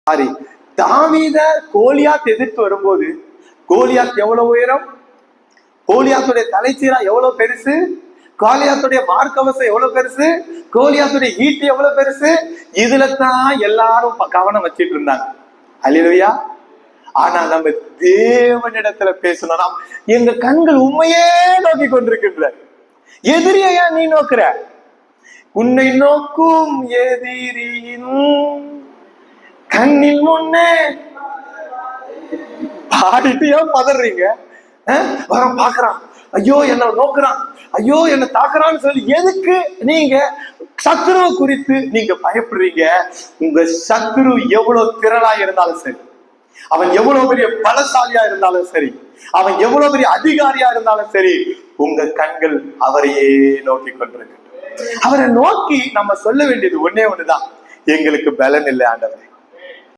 Sorry, தாவீத Goliath எதிர்த்து வரும்போது கோலியாத் எவ்வளவு உயரம், கோலியாத்துடைய தலைச்சீரா எவ்வளவு பெருசு, கோலியாத்துடைய மார்க்கவசம் எவ்வளவு பெருசு, கோலியாத்துடைய ஈட்டி எவ்வளவு பெருசு, இதுல தான் எல்லாரும் கவனம் வச்சிட்டு இருந்தாங்க. அல்லேலூயா. ஆனா நம்ம தேவனிடத்துல பேசணும். நாம் எங்க கண்கள் உண்மையே நோக்கி கொண்டிருக்கின்ற எதிரியா நீ நோக்குற, உன்னை நோக்கும் எதிரியின் கண்ணில் முன்னே பாடிட்டு ஏன் பதறீங்க? வர பாக்குறான், ஐயோ என்ன நோக்குறான், ஐயோ என்ன தாக்குறான்னு சொல்லி எதுக்கு நீங்க சத்துருவை குறித்து நீங்க பயப்படுறீங்க? உங்க சத்துரு எவ்வளவு திரளா இருந்தாலும் சரி, அவன் எவ்வளவு பெரிய பலசாலியா இருந்தாலும் சரி, அவன் எவ்வளவு பெரிய அதிகாரியா இருந்தாலும் சரி, உங்க கண்கள் அவரையே நோக்கி கொண்டிருக்கு. அவரை நோக்கி நம்ம சொல்ல வேண்டியது ஒன்னே ஒண்ணுதான், எங்களுக்கு பலன் இல்லை ஆண்டவரே,